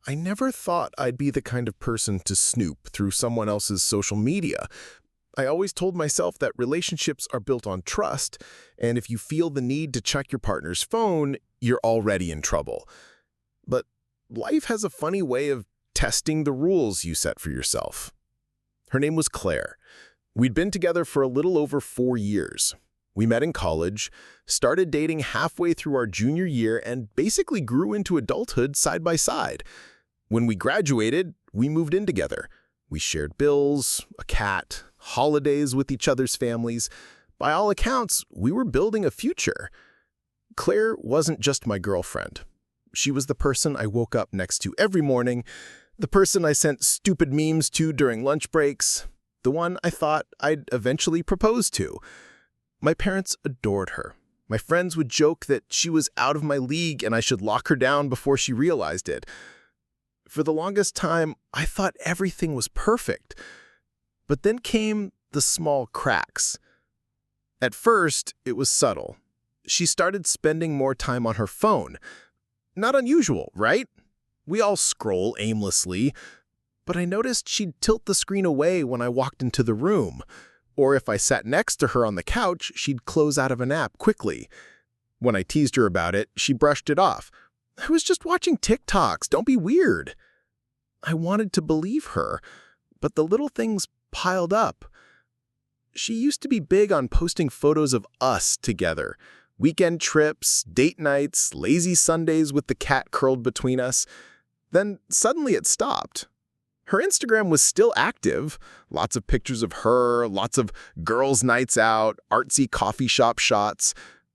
I never thought I'd be the kind of person to snoop through someone else's social media. I always told myself that relationships are built on trust, and if you feel the need to check your partner's phone, you're already in trouble. But life has a funny way of testing the rules you set for yourself. Her name was Claire. We'd been together for a little over 4 years. We met in college, started dating halfway through our junior year, and basically grew into adulthood side by side. When we graduated, we moved in together. We shared bills, a cat, holidays with each other's families. By all accounts, we were building a future. Claire wasn't just my girlfriend. She was the person I woke up next to every morning, the person I sent stupid memes to during lunch breaks, the one I thought I'd eventually propose to. My parents adored her. My friends would joke that she was out of my league and I should lock her down before she realized it. For the longest time, I thought everything was perfect. But then came the small cracks. At first, it was subtle. She started spending more time on her phone. Not unusual, right? We all scroll aimlessly, but I noticed she'd tilt the screen away when I walked into the room. Or if I sat next to her on the couch, she'd close out of an app quickly. When I teased her about it, she brushed it off. I was just watching TikToks, don't be weird. I wanted to believe her, but the little things piled up. She used to be big on posting photos of us together. Weekend trips, date nights, lazy Sundays with the cat curled between us. Then suddenly it stopped. Her Instagram was still active, lots of pictures of her, lots of girls' nights out, artsy coffee shop shots,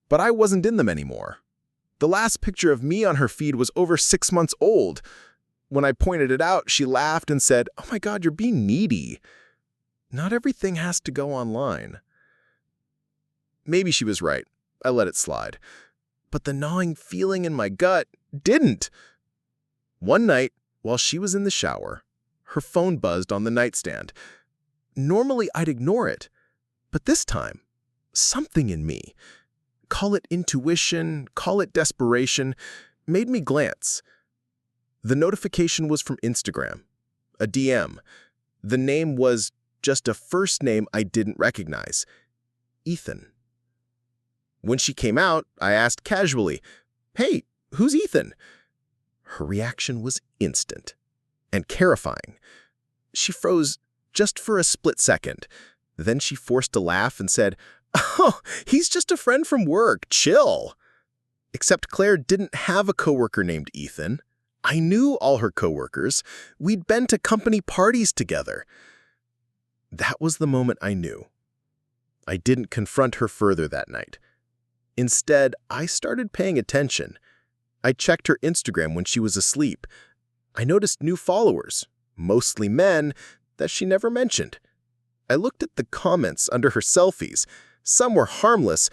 but I wasn't in them anymore. The last picture of me on her feed was over 6 months old. When I pointed it out, she laughed and said, "Oh my God, you're being needy. Not everything has to go online." Maybe she was right. I let it slide. But the gnawing feeling in my gut didn't. One night, while she was in the shower, her phone buzzed on the nightstand. Normally, I'd ignore it. But this time, something in me, call it intuition, call it desperation, made me glance. The notification was from Instagram, a DM. The name was just a first name I didn't recognize, Ethan. When she came out, I asked casually, "Hey, who's Ethan?" Her reaction was instant and terrifying. She froze just for a split second. Then she forced a laugh and said, "Oh, he's just a friend from work, chill." Except Claire didn't have a coworker named Ethan. I knew all her coworkers. We'd been to company parties together. That was the moment I knew. I didn't confront her further that night. Instead, I started paying attention. I checked her Instagram when she was asleep. I noticed new followers, mostly men, that she never mentioned. I looked at the comments under her selfies. Some were harmless,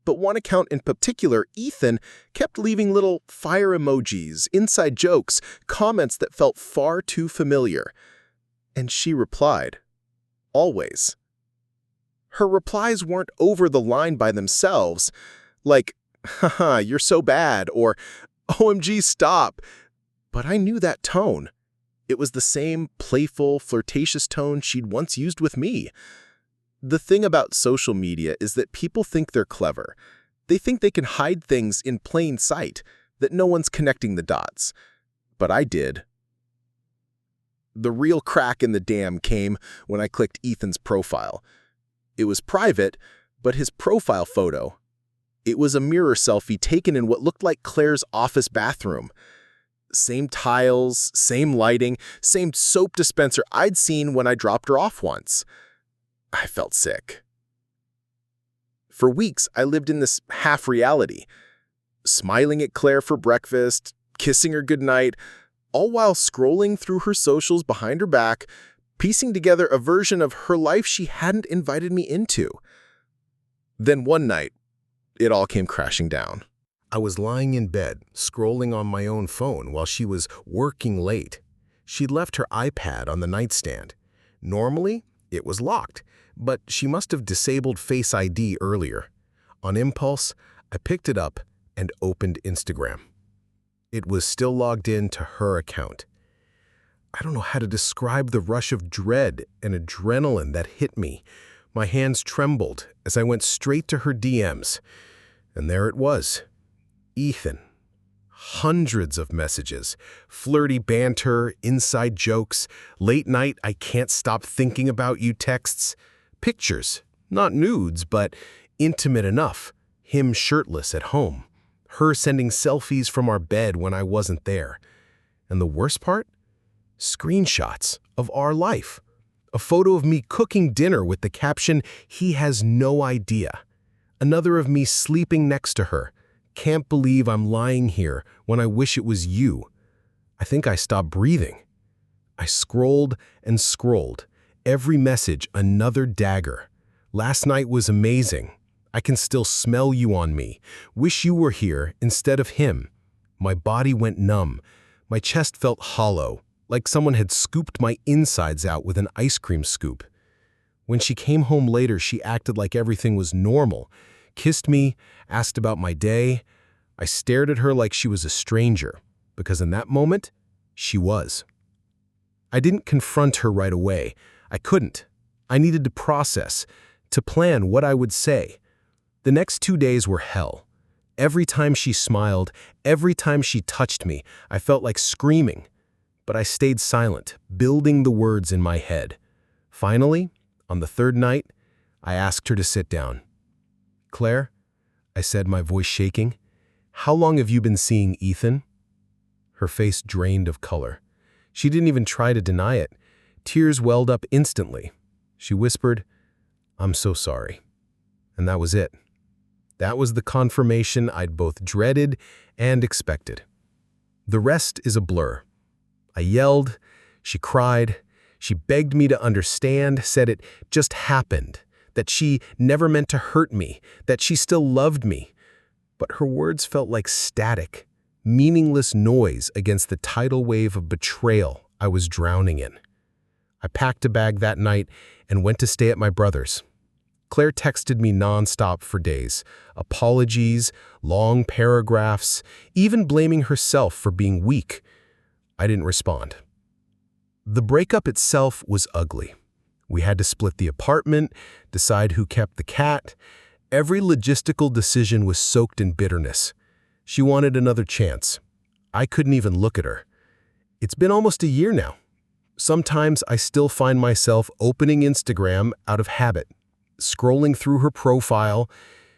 but one account in particular, Ethan, kept leaving little fire emojis, inside jokes, comments that felt far too familiar. And she replied. Always. Her replies weren't over the line by themselves, like, "Haha, you're so bad," or "OMG, stop." But I knew that tone. It was the same playful, flirtatious tone she'd once used with me. The thing about social media is that people think they're clever. They think they can hide things in plain sight, that no one's connecting the dots. But I did. The real crack in the dam came when I clicked Ethan's profile. It was private, but his profile photo, it was a mirror selfie taken in what looked like Claire's office bathroom. Same tiles, same lighting, same soap dispenser I'd seen when I dropped her off once. I felt sick. For weeks, I lived in this half-reality, smiling at Claire for breakfast, kissing her goodnight, all while scrolling through her socials behind her back, piecing together a version of her life she hadn't invited me into. Then one night, it all came crashing down. I was lying in bed, scrolling on my own phone while she was working late. She'd left her iPad on the nightstand. Normally, it was locked, but she must have disabled Face ID earlier. On impulse, I picked it up and opened Instagram. It was still logged in to her account. I don't know how to describe the rush of dread and adrenaline that hit me. My hands trembled as I went straight to her DMs. And there it was. Ethan. Hundreds of messages, flirty banter, inside jokes, late night I can't stop thinking about you texts, pictures, not nudes, but intimate enough, him shirtless at home, her sending selfies from our bed when I wasn't there. And the worst part? Screenshots of our life. A photo of me cooking dinner with the caption, "He has no idea." Another of me sleeping next to her. Can't believe I'm lying here when I wish it was you. I think I stopped breathing. I scrolled and scrolled. Every message another dagger. Last night was amazing. I can still smell you on me. Wish you were here instead of him. My body went numb. My chest felt hollow, like someone had scooped my insides out with an ice cream scoop. When she came home later, she acted like everything was normal. Kissed me, asked about my day. I stared at her like she was a stranger, because in that moment, she was. I didn't confront her right away. I couldn't. I needed to process, to plan what I would say. The next 2 days were hell. Every time she smiled, every time she touched me, I felt like screaming. But I stayed silent, building the words in my head. Finally, on the third night, I asked her to sit down. "Claire," I said, my voice shaking, "how long have you been seeing Ethan?" Her face drained of color. She didn't even try to deny it. Tears welled up instantly. She whispered, "I'm so sorry." And that was it. That was the confirmation I'd both dreaded and expected. The rest is a blur. I yelled, she cried, she begged me to understand, said it just happened, that she never meant to hurt me, that she still loved me. But her words felt like static, meaningless noise against the tidal wave of betrayal I was drowning in. I packed a bag that night and went to stay at my brother's. Claire texted me nonstop for days, apologies, long paragraphs, even blaming herself for being weak. I didn't respond. The breakup itself was ugly. We had to split the apartment, decide who kept the cat. Every logistical decision was soaked in bitterness. She wanted another chance. I couldn't even look at her. It's been almost a year now. Sometimes I still find myself opening Instagram out of habit, scrolling through her profile.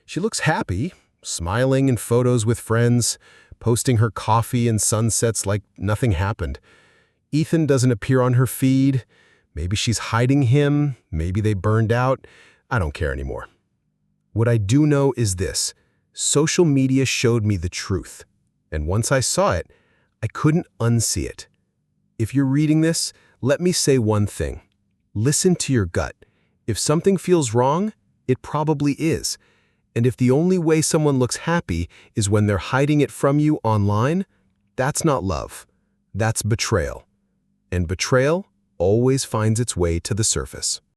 She looks happy, smiling in photos with friends, posting her coffee and sunsets like nothing happened. Ethan doesn't appear on her feed. Maybe she's hiding him, maybe they burned out. I don't care anymore. What I do know is this: social media showed me the truth. And once I saw it, I couldn't unsee it. If you're reading this, let me say one thing. Listen to your gut. If something feels wrong, it probably is. And if the only way someone looks happy is when they're hiding it from you online, that's not love. That's betrayal. And betrayal always finds its way to the surface.